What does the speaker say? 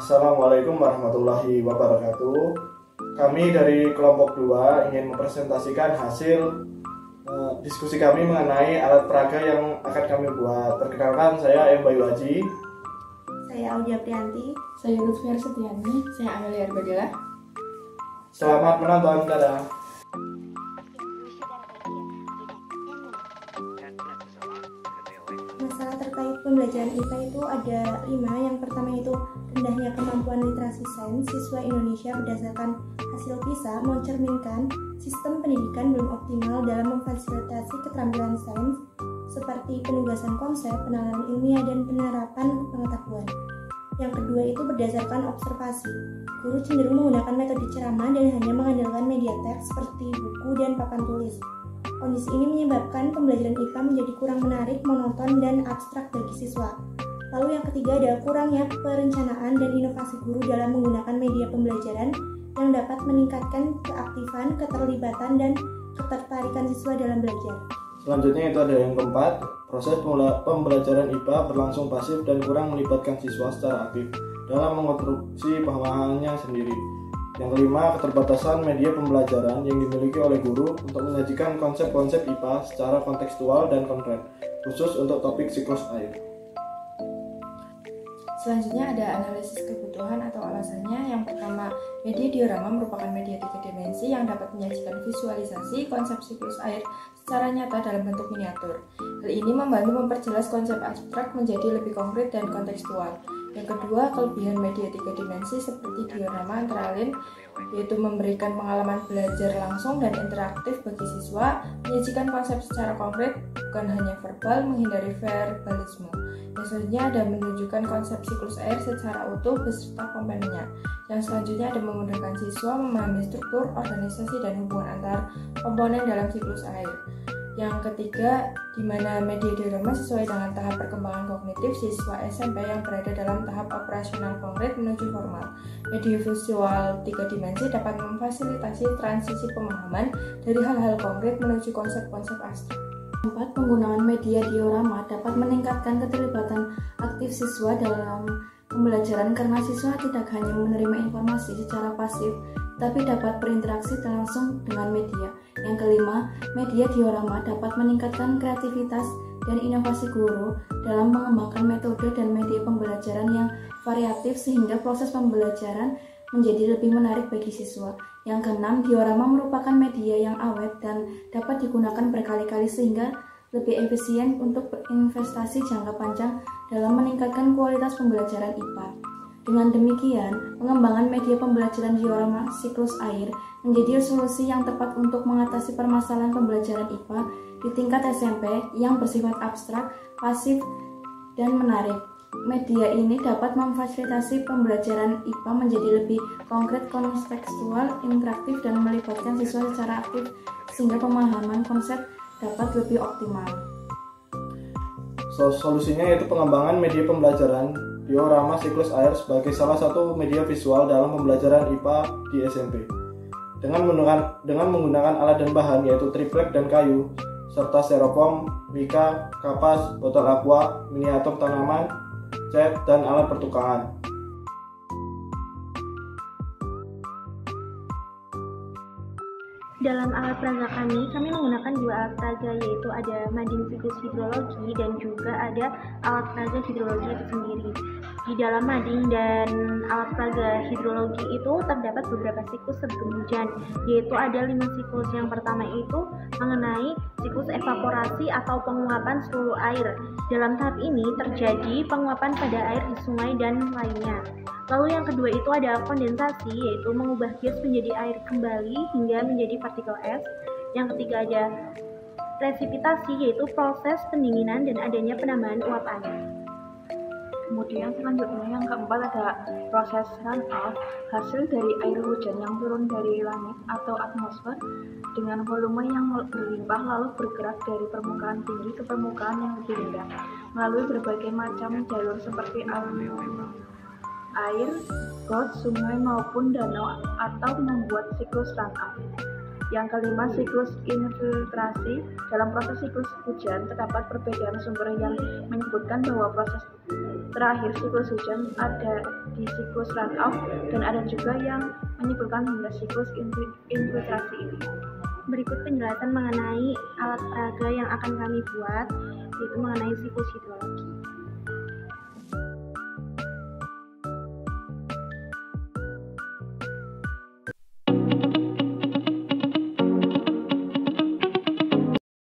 Assalamualaikum warahmatullahi wabarakatuh. Kami dari kelompok 2 ingin mempresentasikan hasil diskusi kami mengenai alat peraga yang akan kami buat. Perkenalkan, saya M. Bayu Haji. Saya Audia Prianti. Saya Lutfiar Setiani. Saya Amelia Arbadila. Selamat menonton, dadah. Masalah terkait pembelajaran IPA itu ada 5. Yang pertama itu rendahnya kemampuan literasi sains siswa Indonesia berdasarkan hasil PISA mencerminkan sistem pendidikan belum optimal dalam memfasilitasi keterampilan sains seperti penugasan konsep, penalaran ilmiah, dan penerapan pengetahuan. Yang kedua itu berdasarkan observasi. Guru cenderung menggunakan metode ceramah dan hanya mengandalkan media teks seperti buku dan papan tulis. Kondisi ini menyebabkan pembelajaran IPA menjadi kurang menarik, monoton, dan abstrak bagi siswa. Lalu yang ketiga ada kurangnya perencanaan dan inovasi guru dalam menggunakan media pembelajaran yang dapat meningkatkan keaktifan, keterlibatan, dan ketertarikan siswa dalam belajar. Selanjutnya itu ada yang keempat, proses pembelajaran IPA berlangsung pasif dan kurang melibatkan siswa secara aktif dalam mengonstruksi pemahamannya sendiri. Yang kelima, keterbatasan media pembelajaran yang dimiliki oleh guru untuk menyajikan konsep-konsep IPA secara kontekstual dan konkret, khusus untuk topik siklus air. Selanjutnya ada analisis kebutuhan atau alasannya. Yang pertama, media diorama merupakan media 3 dimensi yang dapat menyajikan visualisasi konsep siklus air secara nyata dalam bentuk miniatur. Hal ini membantu memperjelas konsep abstrak menjadi lebih konkret dan kontekstual. Yang kedua, kelebihan media 3 dimensi seperti diorama antara lain yaitu memberikan pengalaman belajar langsung dan interaktif bagi siswa, menyajikan konsep secara konkret, bukan hanya verbal, menghindari verbalisme. Yang selanjutnya ada menunjukkan konsep siklus air secara utuh beserta komponennya. Yang selanjutnya ada memudahkan siswa memahami struktur, organisasi, dan hubungan antar komponen dalam siklus air. Yang ketiga, di mana media diorama sesuai dengan tahap perkembangan kognitif siswa SMP yang berada dalam tahap operasional konkret menuju formal. Media visual 3 dimensi dapat memfasilitasi transisi pemahaman dari hal-hal konkret menuju konsep-konsep abstrak. 4. Penggunaan media diorama dapat meningkatkan keterlibatan aktif siswa dalam pembelajaran karena siswa tidak hanya menerima informasi secara pasif, tapi dapat berinteraksi langsung dengan media. Yang kelima, media diorama dapat meningkatkan kreativitas dan inovasi guru dalam mengembangkan metode dan media pembelajaran yang variatif sehingga proses pembelajaran menjadi lebih menarik bagi siswa. Yang keenam, diorama merupakan media yang awet dan dapat digunakan berkali-kali sehingga lebih efisien untuk berinvestasi jangka panjang dalam meningkatkan kualitas pembelajaran IPA. Dengan demikian, pengembangan media pembelajaran diorama siklus air menjadi solusi yang tepat untuk mengatasi permasalahan pembelajaran IPA di tingkat SMP yang bersifat abstrak, pasif, dan menarik. Media ini dapat memfasilitasi pembelajaran IPA menjadi lebih konkret, kontekstual, interaktif, dan melibatkan siswa secara aktif sehingga pemahaman konsep dapat lebih optimal. Solusinya yaitu pengembangan media pembelajaran diorama siklus air sebagai salah satu media visual dalam pembelajaran IPA di SMP. Dengan menggunakan alat dan bahan yaitu triplek dan kayu, serta styrofoam, mika, kapas, botol aqua, miniatur tanaman, cat, dan alat pertukangan. Dalam alat peraga kami menggunakan 2 alat peraga, yaitu ada mading siklus hidrologi dan juga ada alat peraga hidrologi itu sendiri. Di dalam mading dan alat peraga hidrologi itu terdapat beberapa siklus sebelum hujan, yaitu ada 5 siklus. Yang pertama itu mengenai siklus evaporasi atau penguapan seluruh air. Dalam tahap ini terjadi penguapan pada air di sungai dan lainnya. Lalu yang kedua itu ada kondensasi, yaitu mengubah gas menjadi air kembali hingga menjadi partikel es. Yang ketiga ada presipitasi, yaitu proses pendinginan dan adanya penambahan uap air. Kemudian selanjutnya yang keempat ada proses runoff, hasil dari air hujan yang turun dari langit atau atmosfer dengan volume yang berlimpah lalu bergerak dari permukaan tinggi ke permukaan yang lebih rendah melalui berbagai macam jalur seperti air, got, sungai maupun danau atau membuat siklus runoff. Yang kelima, siklus infiltrasi. Dalam proses siklus hujan terdapat perbedaan sumber yang menyebutkan bahwa proses terakhir siklus hujan, ada di siklus runoff, dan ada juga yang menyebutkan hingga siklus infiltrasi ini. Berikut penjelasan mengenai alat peraga yang akan kami buat, yaitu mengenai siklus hidrologi.